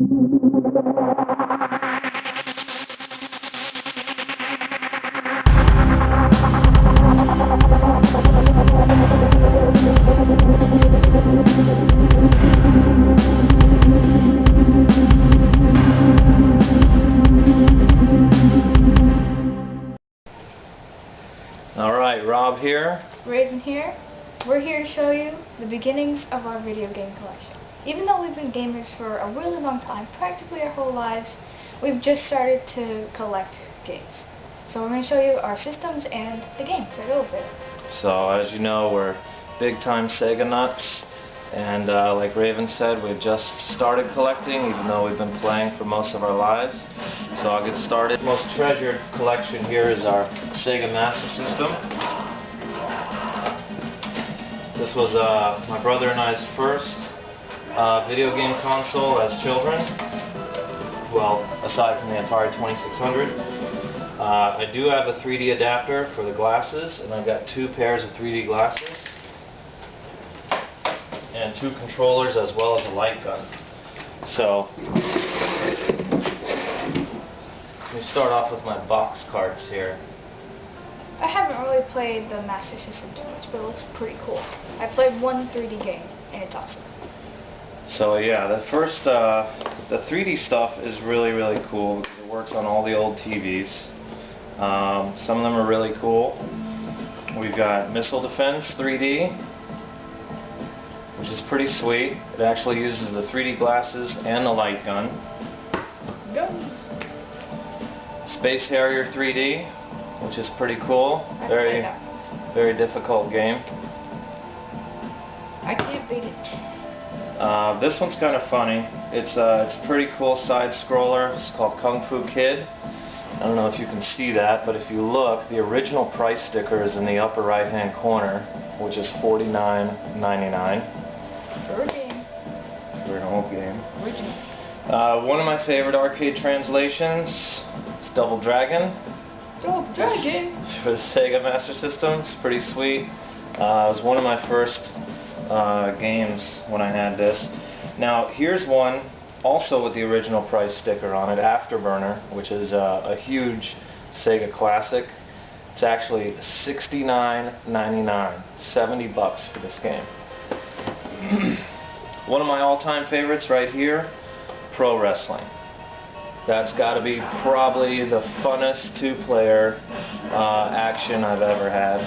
Alright, Rob here. Raven here. We're here to show you the beginnings of our video game collection. Even though we've been gamers for a really long time, practically our whole lives, we've just started to collect games. So we're going to show you our systems and the games that go with it. So as you know, we're big time Sega nuts, and like Raven said, we've just started collecting even though we've been playing for most of our lives. So I'll get started. Most treasured collection here is our Sega Master System. This was my brother and I's first video game console as children. Well, aside from the Atari 2600. I do have a 3D adapter for the glasses, and I've got 2 pairs of 3D glasses and 2 controllers as well as a light gun. So let me start off with my box carts here. I haven't really played the Master System too much, but it looks pretty cool. I played one 3D game, and it's awesome. So yeah, the 3D stuff is really cool because it works on all the old TVs. Some of them are really cool. We've got Missile Defense 3D, which is pretty sweet. It actually uses the 3D glasses and the light gun. Guns. Space Harrier 3D, which is pretty cool. Very difficult game. I can't beat it. This one's kind of funny. It's a pretty cool side scroller. It's called Kung Fu Kid. I don't know if you can see that, but if you look, the original price sticker is in the upper right hand corner, which is $49.99. For a game. For an old game. Original. One of my favorite arcade translations is Double Dragon. Double Dragon! For the Sega Master System. It's pretty sweet. It was one of my first games when I had this. Now here's one also with the original price sticker on it, Afterburner, which is a huge Sega classic. It's actually $69.99, $70 for this game. One of my all-time favorites right here, Pro Wrestling. That's got to be probably the funnest 2-player action I've ever had.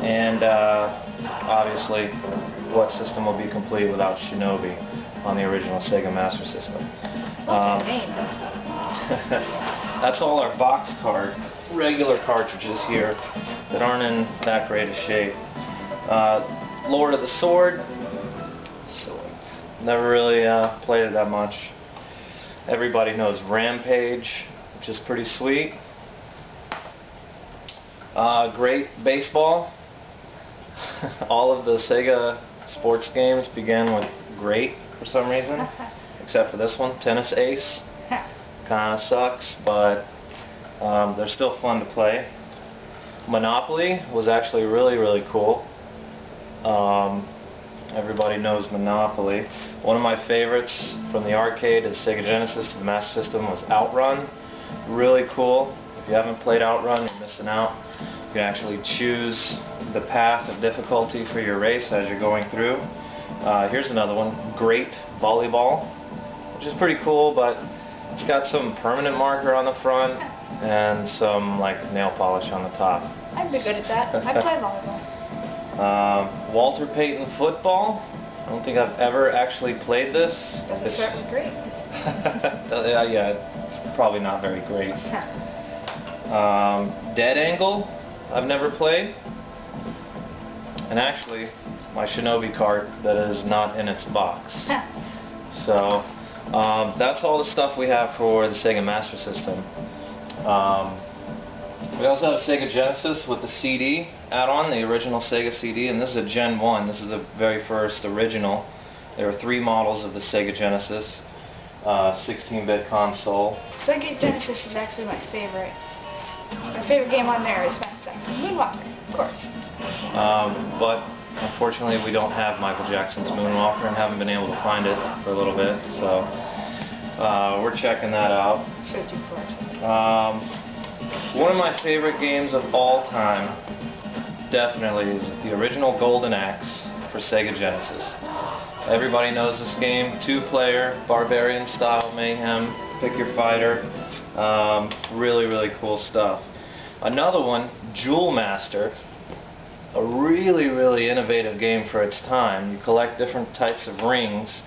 And obviously, what system will be complete without Shinobi on the original Sega Master System? That's all our box card, regular cartridges here that aren't in that great a shape. Lord of the Sword. Never really played it that much. Everybody knows Rampage, which is pretty sweet. Great Baseball. All of the Sega sports games began with great for some reason, except for this one, Tennis Ace. Kinda sucks, but they're still fun to play. Monopoly was actually really cool. Everybody knows Monopoly. One of my favorites from the arcade to the Sega Genesis to the Master System was Outrun. Really cool. If you haven't played Outrun, you're missing out. You can actually choose the path of difficulty for your race as you're going through. Here's another one, Great Volleyball, which is pretty cool, but it's got some permanent marker on the front and some like nail polish on the top. I'd be good at that. I play volleyball. Walter Payton Football. I don't think I've ever actually played this. Doesn't start with great. Yeah, it's probably not very great. Dead Angle, I've never played. And actually, my Shinobi cart that is not in its box. So, that's all the stuff we have for the Sega Master System. We also have a Sega Genesis with the CD add-on, the original Sega CD, and this is a Gen 1. This is the very first original. There are 3 models of the Sega Genesis, 16-bit console. Sega Genesis is actually my favorite. My favorite game on there is Fantasy Moonwalker, of course. But Unfortunately, we don't have Michael Jackson's Moonwalker and haven't been able to find it for a little bit, so we're checking that out. Searching for it. One of my favorite games of all time definitely is the original Golden Axe for Sega Genesis. Everybody knows this game. 2-player, barbarian style mayhem, pick your fighter. Really, really cool stuff. Another one, Jewel Master. A really, really innovative game for its time. You collect different types of rings,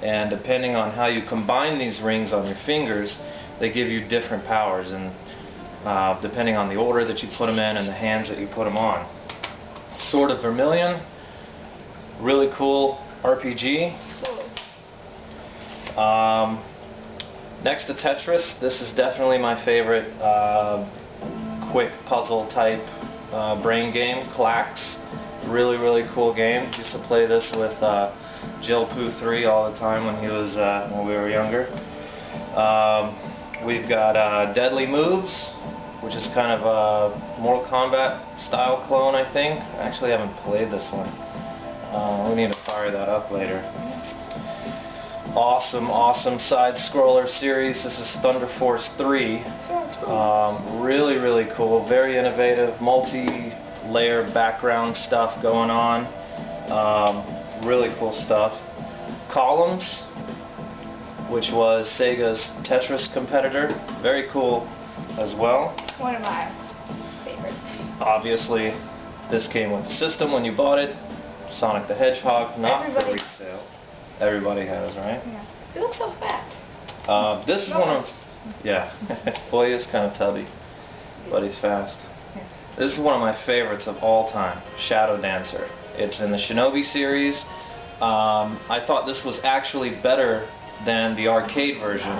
and depending on how you combine these rings on your fingers, they give you different powers, and depending on the order that you put them in and the hands that you put them on. Sword of Vermilion, really cool RPG. Next to Tetris, this is definitely my favorite quick puzzle type brain game, Clax. Really, really cool game. Used to play this with Jill Pooh 3 all the time when we were younger. We've got Deadly Moves, which is kind of a Mortal Kombat style clone, I think. I actually haven't played this one. We need to fire that up later. Awesome, awesome side-scroller series. This is Thunder Force 3. Really, really cool. Very innovative, multi-layer background stuff going on. Really cool stuff. Columns, which was Sega's Tetris competitor. Very cool as well. One of my favorites. Obviously, this came with the system when you bought it. Sonic the Hedgehog, not for resale. Everybody has, right? Yeah. He looks so fat. This is one of... Yeah. Boy, he is kind of tubby, but he's fast. Yeah. This is one of my favorites of all time, Shadow Dancer. It's in the Shinobi series. I thought this was actually better than the arcade version.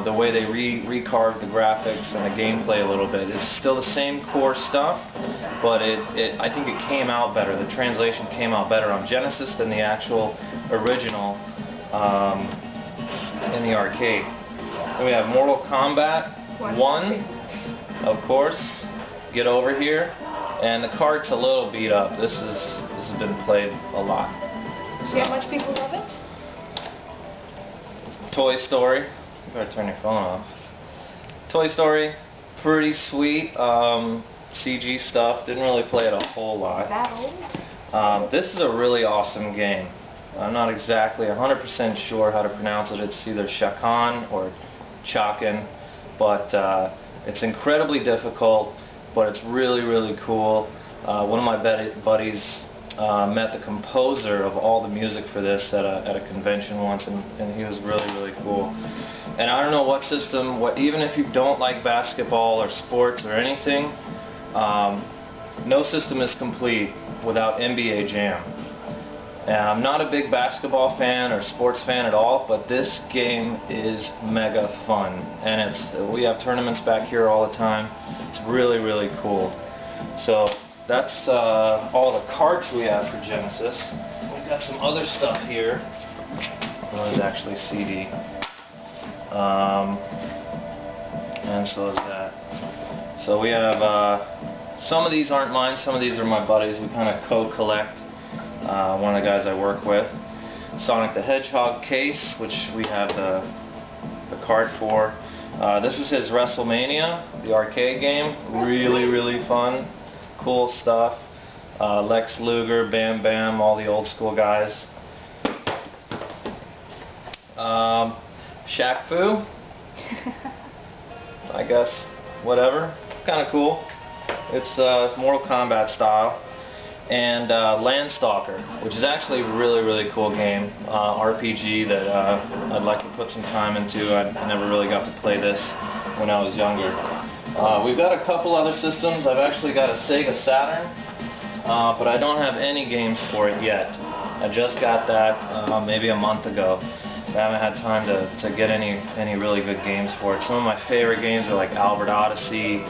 The way they recarved the graphics and the gameplay a little bit. It's still the same core stuff, but I think it came out better. The translation came out better on Genesis than the actual original in the arcade. Then we have Mortal Kombat 1, of course. Get over here. And the cart's a little beat up. This has been played a lot. See how much people love it? Toy Story. You better turn your phone off. Toy Story, pretty sweet. CG stuff. Didn't really play it a whole lot. That old? This is a really awesome game. I'm not exactly 100% sure how to pronounce it. It's either Shakan or Chakan, but it's incredibly difficult, but it's really, really cool. One of my buddies met the composer of all the music for this at a convention once, and he was really, really cool. And I don't know what system, even if you don't like basketball or sports or anything, no system is complete without NBA Jam. And I'm not a big basketball fan or sports fan at all, but this game is mega fun. And we have tournaments back here all the time. It's really, really cool. So that's all the carts we have for Genesis. We've got some other stuff here. Well, it's actually CD. And so is that. So we have, some of these aren't mine, some of these are my buddies. We kind of co-collect. One of the guys I work with. Sonic the Hedgehog case, which we have the card for. This is his WrestleMania, the arcade game. Really, really fun. Cool stuff. Lex Luger, Bam Bam, all the old school guys. Shaq Fu. I guess, whatever. It's kind of cool. It's Mortal Kombat style. And Landstalker, which is actually a really, really cool game, RPG that I'd like to put some time into. I never really got to play this when I was younger. We've got a couple other systems. I've actually got a Sega Saturn, but I don't have any games for it yet. I just got that maybe a month ago. I haven't had time to get any really good games for it. Some of my favorite games are like Albert Odyssey,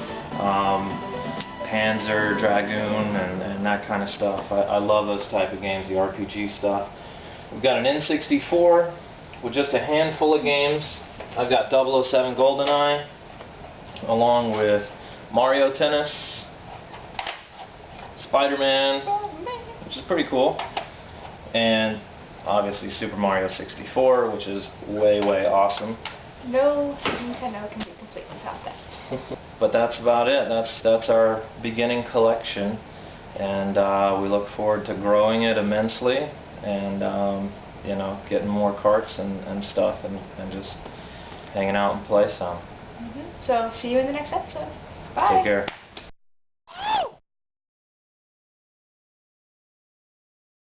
Panzer, Dragoon, and that kind of stuff. I love those type of games, the RPG stuff. We've got an N64 with just a handful of games. I've got 007 GoldenEye, along with Mario Tennis, Spider-Man, which is pretty cool. And obviously Super Mario 64, which is way awesome. No Nintendo can be complete without that. But that's about it. That's our beginning collection, and we look forward to growing it immensely, and you know, getting more carts and stuff, and just hanging out and play some. So see you in the next episode. Bye. Take care.